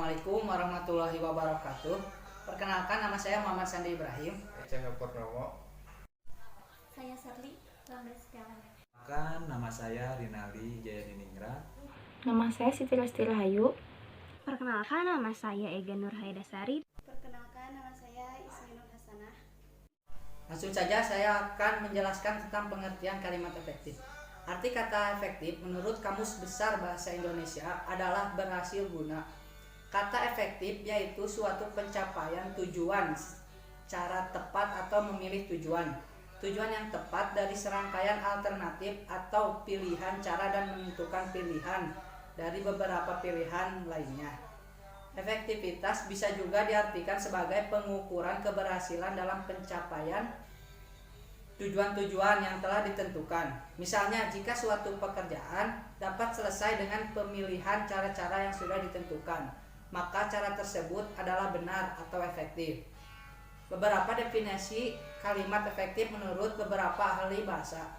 Assalamualaikum warahmatullahi wabarakatuh. Perkenalkan, nama saya Muhammad Sandi Ibrahim. Eceng Purnomo. Saya Serli Ramdan Setiawan. Nama saya Rinaldi Jayaniningrat. Nama saya Siti Lesti Rahayu. Perkenalkan, nama saya Ega Nur Haidasari. Perkenalkan, nama saya Ismi Nur Hasanah. Langsung saja saya akan menjelaskan tentang pengertian kalimat efektif. Arti kata efektif menurut Kamus Besar Bahasa Indonesia adalah berhasil guna. Kata efektif yaitu suatu pencapaian tujuan secara tepat atau memilih tujuan. Tujuan yang tepat dari serangkaian alternatif atau pilihan cara dan menentukan pilihan dari beberapa pilihan lainnya. Efektivitas bisa juga diartikan sebagai pengukuran keberhasilan dalam pencapaian tujuan-tujuan yang telah ditentukan. Misalnya, jika suatu pekerjaan dapat selesai dengan pemilihan cara-cara yang sudah ditentukan, maka cara tersebut adalah benar atau efektif. Beberapa definisi kalimat efektif menurut beberapa ahli bahasa.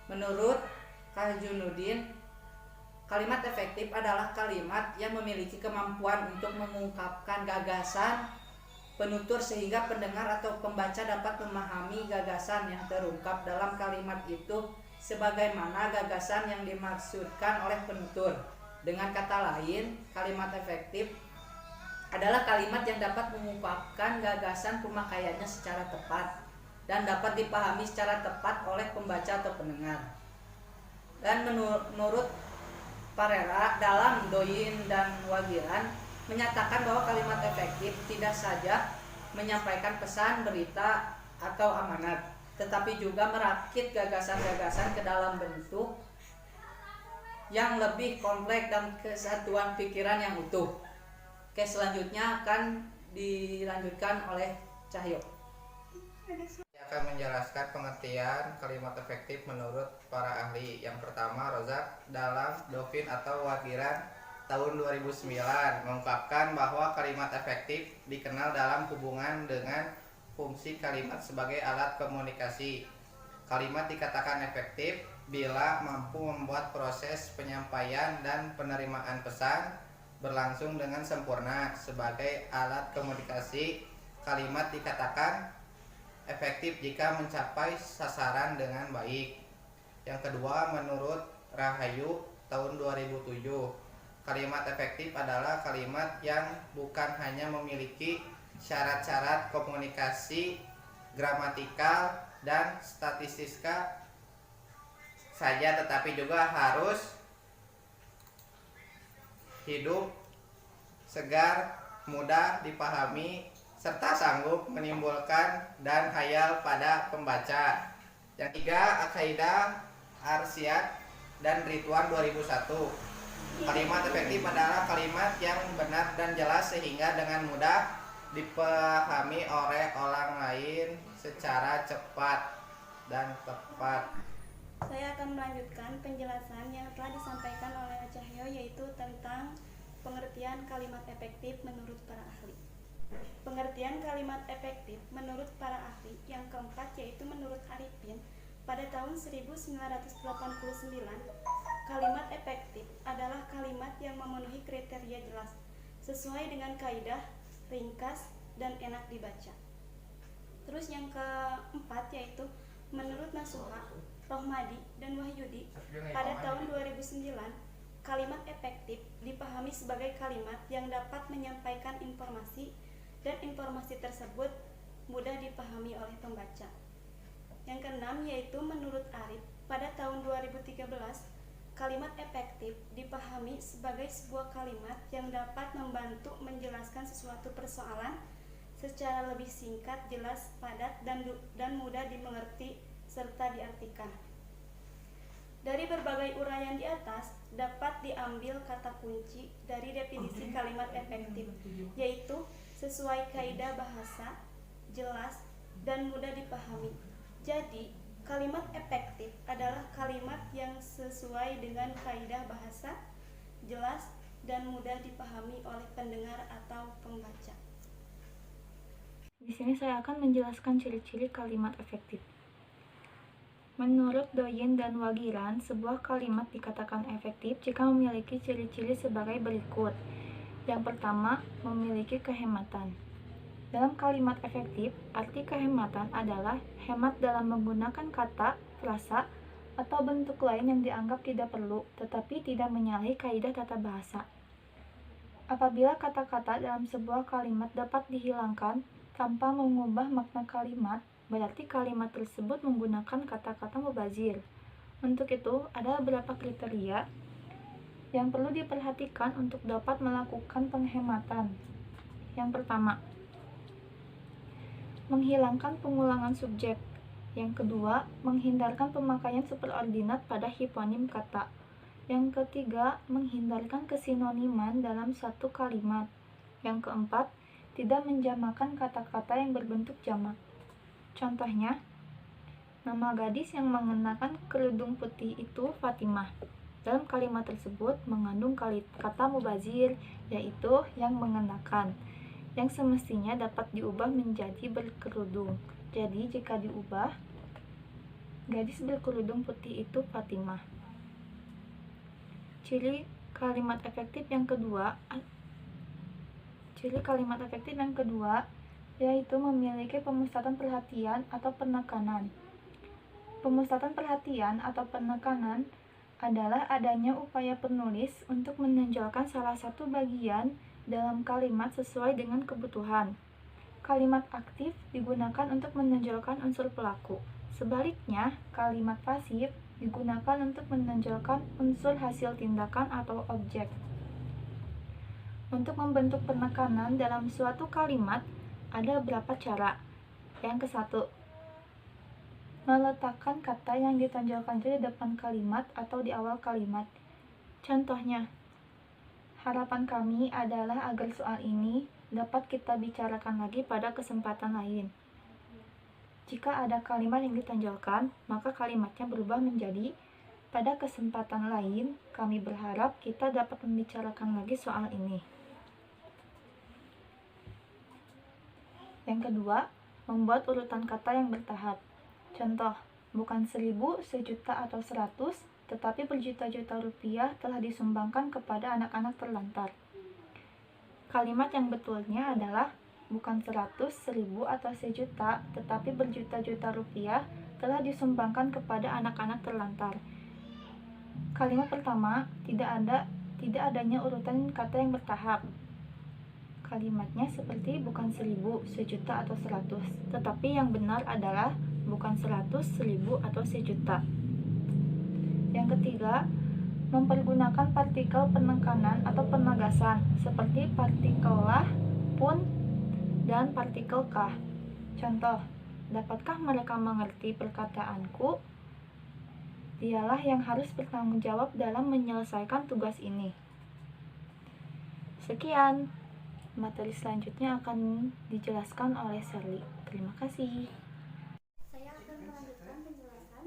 Menurut Kajunuddin, kalimat efektif adalah kalimat yang memiliki kemampuan untuk mengungkapkan gagasan penutur sehingga pendengar atau pembaca dapat memahami gagasan yang terungkap dalam kalimat itu sebagaimana gagasan yang dimaksudkan oleh penutur. Dengan kata lain, kalimat efektif adalah kalimat yang dapat mengungkapkan gagasan pemakaiannya secara tepat dan dapat dipahami secara tepat oleh pembaca atau pendengar. Dan menurut Parera dalam Doyin dan Wagiran menyatakan bahwa kalimat efektif tidak saja menyampaikan pesan, berita, atau amanat, tetapi juga merakit gagasan-gagasan ke dalam bentuk yang lebih kompleks dan kesatuan pikiran yang utuh. Oke, selanjutnya akan dilanjutkan oleh Cahyo. Saya akan menjelaskan pengertian kalimat efektif menurut para ahli. Yang pertama, Rozak dalam Dovin atau Wagiran tahun 2009 mengungkapkan bahwa kalimat efektif dikenal dalam hubungan dengan fungsi kalimat sebagai alat komunikasi. Kalimat dikatakan efektif bila mampu membuat proses penyampaian dan penerimaan pesan berlangsung dengan sempurna. Sebagai alat komunikasi, kalimat dikatakan efektif jika mencapai sasaran dengan baik. Yang kedua, menurut Rahayu tahun 2007, kalimat efektif adalah kalimat yang bukan hanya memiliki syarat-syarat komunikasi, gramatikal, dan statistika saja, tetapi juga harus hidup, segar, mudah dipahami, serta sanggup menimbulkan dan hayal pada pembaca. Yang tiga, Akaidah Arsyad dan Ridwan 2001. Kalimat efektif adalah kalimat yang benar dan jelas sehingga dengan mudah dipahami oleh orang lain secara cepat dan tepat. Saya akan melanjutkan penjelasan yang telah disampaikan oleh Cahyo, yaitu tentang pengertian kalimat efektif menurut para ahli. Pengertian kalimat efektif menurut para ahli yang keempat yaitu menurut Arifin pada tahun 1989, kalimat efektif adalah kalimat yang memenuhi kriteria jelas, sesuai dengan kaidah, ringkas, dan enak dibaca. Terus yang keempat yaitu menurut Nasuha, Rohmadi, dan Wahyudi pada tahun 2009, kalimat efektif dipahami sebagai kalimat yang dapat menyampaikan informasi dan informasi tersebut mudah dipahami oleh pembaca. Yang keenam yaitu menurut Arif pada tahun 2013, kalimat efektif dipahami sebagai sebuah kalimat yang dapat membantu menjelaskan sesuatu persoalan secara lebih singkat, jelas, padat, dan mudah dimengerti serta diartikan. Dari berbagai uraian di atas dapat diambil kata kunci dari definisi kalimat efektif, yaitu sesuai kaidah bahasa, jelas, dan mudah dipahami. Jadi, kalimat efektif adalah kalimat yang sesuai dengan kaidah bahasa, jelas, dan mudah dipahami oleh pendengar atau pembaca. Di sini saya akan menjelaskan ciri-ciri kalimat efektif. Menurut Doyin dan Wagiran, sebuah kalimat dikatakan efektif jika memiliki ciri-ciri sebagai berikut. Yang pertama, memiliki kehematan. Dalam kalimat efektif, arti kehematan adalah hemat dalam menggunakan kata, frasa, atau bentuk lain yang dianggap tidak perlu, tetapi tidak menyalahi kaidah tata bahasa. Apabila kata-kata dalam sebuah kalimat dapat dihilangkan tanpa mengubah makna kalimat, berarti kalimat tersebut menggunakan kata-kata mubazir. Untuk itu, ada beberapa kriteria yang perlu diperhatikan untuk dapat melakukan penghematan. Yang pertama, menghilangkan pengulangan subjek. Yang kedua, menghindarkan pemakaian superordinat pada hiponim kata. Yang ketiga, menghindarkan kesinoniman dalam satu kalimat. Yang keempat, tidak menjamakan kata-kata yang berbentuk jamak. Contohnya, nama gadis yang mengenakan kerudung putih itu Fatimah. Dalam kalimat tersebut mengandung kata mubazir, yaitu yang mengenakan, yang semestinya dapat diubah menjadi berkerudung. Jadi jika diubah, gadis berkerudung putih itu Fatimah. Ciri kalimat efektif yang kedua yaitu memiliki pemusatan perhatian atau penekanan. Pemusatan perhatian atau penekanan adalah adanya upaya penulis untuk menonjolkan salah satu bagian dalam kalimat sesuai dengan kebutuhan. Kalimat aktif digunakan untuk menonjolkan unsur pelaku. Sebaliknya, kalimat pasif digunakan untuk menonjolkan unsur hasil tindakan atau objek. Untuk membentuk penekanan dalam suatu kalimat, ada beberapa cara. Yang ke-1, meletakkan kata yang ditonjolkan itu di depan kalimat atau di awal kalimat. Contohnya, harapan kami adalah agar soal ini dapat kita bicarakan lagi pada kesempatan lain. Jika ada kalimat yang ditonjolkan, maka kalimatnya berubah menjadi pada kesempatan lain kami berharap kita dapat membicarakan lagi soal ini. Yang kedua, membuat urutan kata yang bertahap. Contoh, bukan 1000, sejuta atau 100, tetapi berjuta-juta rupiah telah disumbangkan kepada anak-anak terlantar. Kalimat yang betulnya adalah bukan 100, 1000, atau sejuta, tetapi berjuta-juta rupiah telah disumbangkan kepada anak-anak terlantar. Kalimat pertama, tidak adanya urutan kata yang bertahap. Kalimatnya seperti bukan 1000, sejuta, atau 100, tetapi yang benar adalah bukan 100, 1000, atau sejuta. Yang ketiga, mempergunakan partikel penekanan atau penegasan seperti partikel lah, pun, dan partikel kah. Contoh, dapatkah mereka mengerti perkataanku? Dialah yang harus bertanggung jawab dalam menyelesaikan tugas ini. Sekian, materi selanjutnya akan dijelaskan oleh Sherly. Terima kasih. Saya akan melanjutkan penjelasan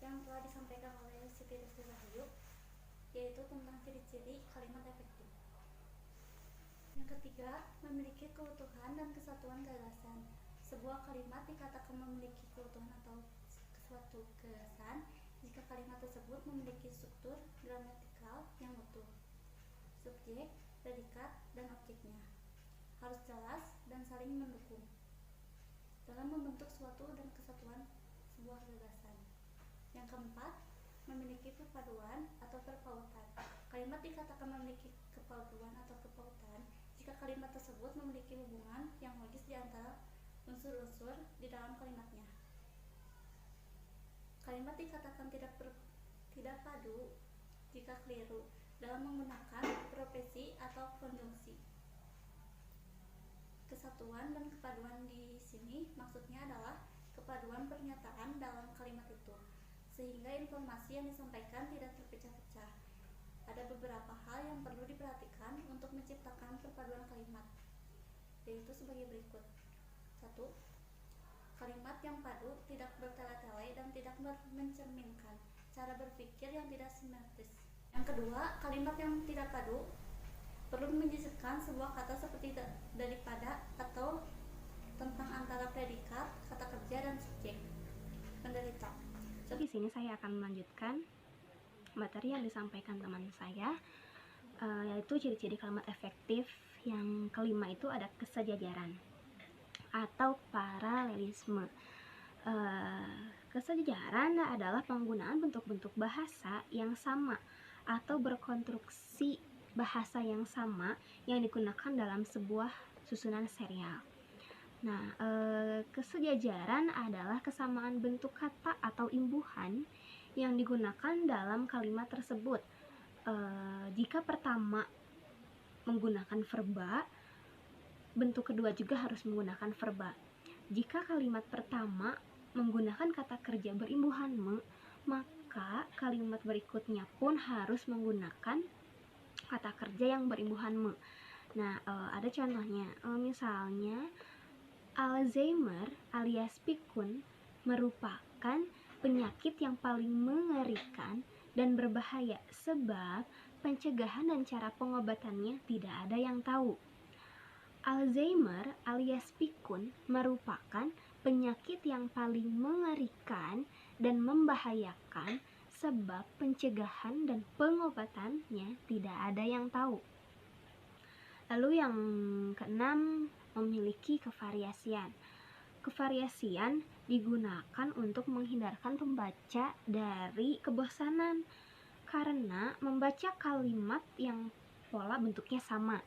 yang telah disampaikan oleh Siti Rizky Wahyu, yaitu tentang ciri-ciri kalimat efektif. Yang ketiga, memiliki keutuhan dan kesatuan gagasan. Sebuah kalimat dikatakan memiliki keutuhan atau suatu gagasan jika kalimat tersebut memiliki struktur gramatikal yang utuh. Subjek, predikat, dan objeknya harus jelas dan saling mendukung dalam membentuk suatu dan kesatuan sebuah gagasan. Yang keempat, memiliki perpaduan atau perpautan. Kalimat dikatakan memiliki kepaduan atau kepautan jika kalimat tersebut memiliki hubungan yang logis di antara unsur-unsur di dalam kalimatnya. Kalimat dikatakan tidak padu jika keliru dalam menggunakan profesi atau konjungsi. Kesatuan dan kepaduan di sini maksudnya adalah kepaduan pernyataan dalam kalimat itu, sehingga informasi yang disampaikan tidak terpecah-pecah. Ada beberapa hal yang perlu diperhatikan untuk menciptakan perpaduan kalimat, yaitu sebagai berikut. 1. Kalimat yang padu tidak bertele-tele dan tidak mencerminkan cara berpikir yang tidak simetris. Yang kedua, kalimat yang tidak padu perlu menyisipkan sebuah kata seperti daripada atau tentang antara predikat, kata kerja, dan subjek. Penderita. Di sini saya akan melanjutkan materi yang disampaikan teman saya yaitu ciri-ciri kalimat efektif. Yang kelima itu ada kesejajaran atau paralelisme. Kesejajaran adalah penggunaan bentuk-bentuk bahasa yang sama atau berkonstruksi bahasa yang sama yang digunakan dalam sebuah susunan serial. Nah, kesejajaran adalah kesamaan bentuk kata atau imbuhan yang digunakan dalam kalimat tersebut. Jika pertama menggunakan verba, bentuk kedua juga harus menggunakan verba. Jika kalimat pertama menggunakan kata kerja berimbuhan me, maka kalimat berikutnya pun harus menggunakan kata kerja yang berimbuhan me. Nah, ada contohnya. Misalnya, Alzheimer alias pikun merupakan penyakit yang paling mengerikan dan berbahaya sebab pencegahan dan cara pengobatannya tidak ada yang tahu. Alzheimer alias pikun merupakan penyakit yang paling mengerikan dan membahayakan sebab pencegahan dan pengobatannya tidak ada yang tahu. Lalu yang keenam, memiliki kevariasian. Kevariasian digunakan untuk menghindarkan pembaca dari kebosanan karena membaca kalimat yang pola bentuknya sama.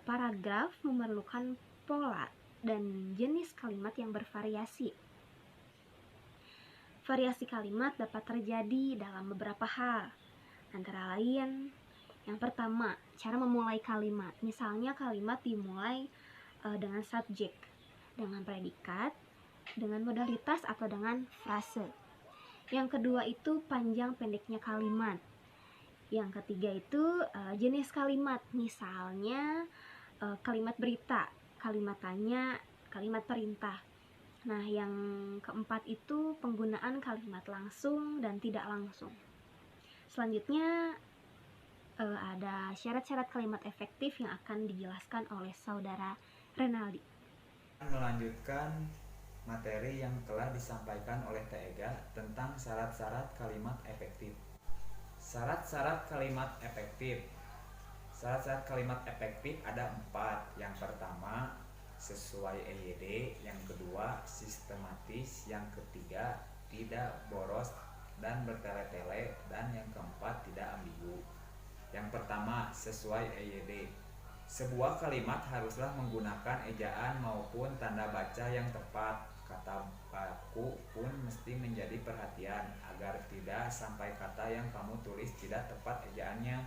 Paragraf memerlukan pola dan jenis kalimat yang bervariasi. Variasi kalimat dapat terjadi dalam beberapa hal, antara lain yang pertama, cara memulai kalimat. Misalnya kalimat dimulai dengan subjek, dengan predikat, dengan modalitas atau dengan frase. Yang kedua itu panjang pendeknya kalimat. Yang ketiga itu jenis kalimat. Misalnya kalimat berita, kalimat tanya, kalimat perintah. Nah, yang keempat itu penggunaan kalimat langsung dan tidak langsung. Selanjutnya ada syarat-syarat kalimat efektif yang akan dijelaskan oleh saudara Renaldi. Melanjutkan materi yang telah disampaikan oleh Teh Ega tentang syarat-syarat kalimat efektif. Syarat-syarat kalimat efektif. Syarat-syarat kalimat efektif ada 4. Yang pertama, sesuai EYD. Yang kedua, sistematis. Yang ketiga, tidak boros dan bertele-tele. Dan yang keempat, tidak ambigu. Yang pertama, sesuai EYD. Sebuah kalimat haruslah menggunakan ejaan maupun tanda baca yang tepat. Kata baku pun mesti menjadi perhatian agar tidak sampai kata yang kamu tulis tidak tepat ejaannya.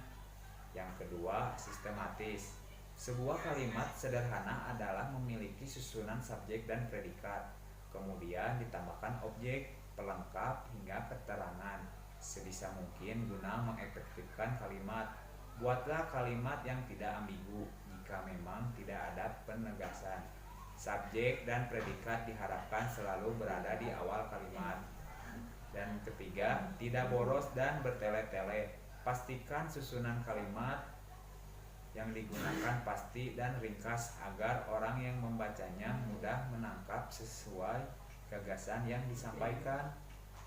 Yang kedua, sistematis. Sebuah kalimat sederhana adalah memiliki susunan subjek dan predikat, kemudian ditambahkan objek, pelengkap, hingga keterangan. Sebisa mungkin guna mengefektifkan kalimat. Buatlah kalimat yang tidak ambigu jika memang tidak ada penegasan. Subjek dan predikat diharapkan selalu berada di awal kalimat. Dan ketiga, tidak boros dan bertele-tele. Pastikan susunan kalimat yang digunakan pasti dan ringkas agar orang yang membacanya mudah menangkap sesuai gagasan yang disampaikan.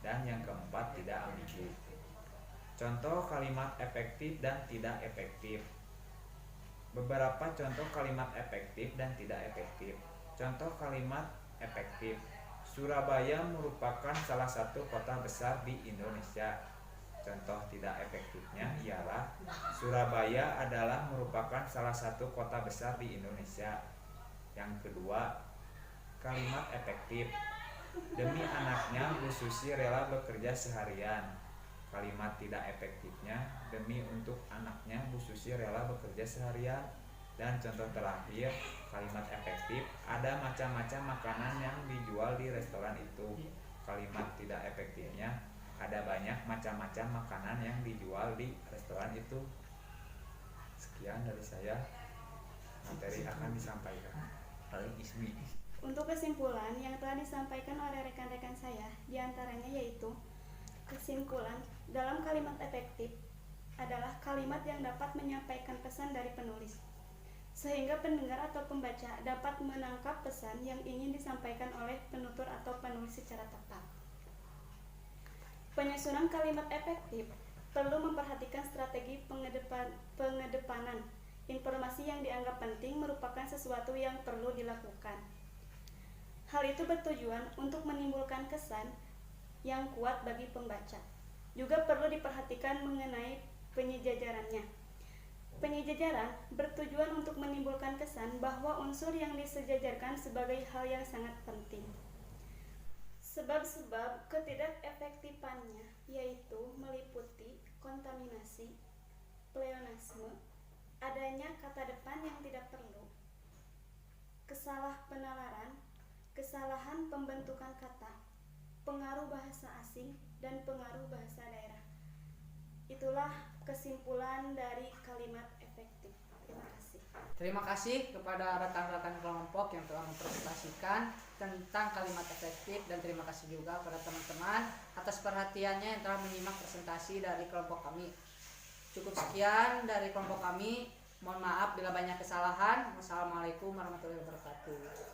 Dan yang keempat, tidak ambigu. Contoh kalimat efektif dan tidak efektif. Beberapa contoh kalimat efektif dan tidak efektif. Contoh kalimat efektif. Surabaya merupakan salah satu kota besar di Indonesia. Contoh tidak efektifnya ialah Surabaya adalah merupakan salah satu kota besar di Indonesia. Yang kedua, kalimat efektif. Demi anaknya, Bu Susi rela bekerja seharian. Kalimat tidak efektifnya, demi untuk anaknya, Bu Susi rela bekerja seharian. Dan contoh terakhir, kalimat efektif. Ada macam-macam makanan yang dijual di restoran itu. Kalimat tidak efektifnya, ada banyak macam-macam makanan yang dijual di restoran itu. Sekian dari saya. Materi akan disampaikan oleh Ismi. Untuk kesimpulan yang telah disampaikan oleh rekan-rekan saya, diantaranya yaitu kesimpulan dalam kalimat efektif adalah kalimat yang dapat menyampaikan pesan dari penulis, sehingga pendengar atau pembaca dapat menangkap pesan yang ingin disampaikan oleh penutur atau penulis secara tepat. Penyusunan kalimat efektif perlu memperhatikan strategi pengedepanan. Informasi yang dianggap penting merupakan sesuatu yang perlu dilakukan. Hal itu bertujuan untuk menimbulkan kesan yang kuat bagi pembaca. Juga perlu diperhatikan mengenai penyejajarannya. Penyejajaran bertujuan untuk menimbulkan kesan bahwa unsur yang disejajarkan sebagai hal yang sangat penting. Sebab-sebab ketidakefektifannya yaitu meliputi kontaminasi, pleonasme, adanya kata depan yang tidak perlu, kesalah penalaran, kesalahan pembentukan kata, pengaruh bahasa asing, dan pengaruh bahasa daerah. Itulah kesimpulan dari kalimat efektif. Terima kasih. Terima kasih kepada rekan-rekan kelompok yang telah mempresentasikan tentang kalimat efektif, dan terima kasih juga kepada teman-teman atas perhatiannya yang telah menyimak presentasi dari kelompok kami. Cukup sekian dari kelompok kami. Mohon maaf bila banyak kesalahan. Wassalamualaikum warahmatullahi wabarakatuh.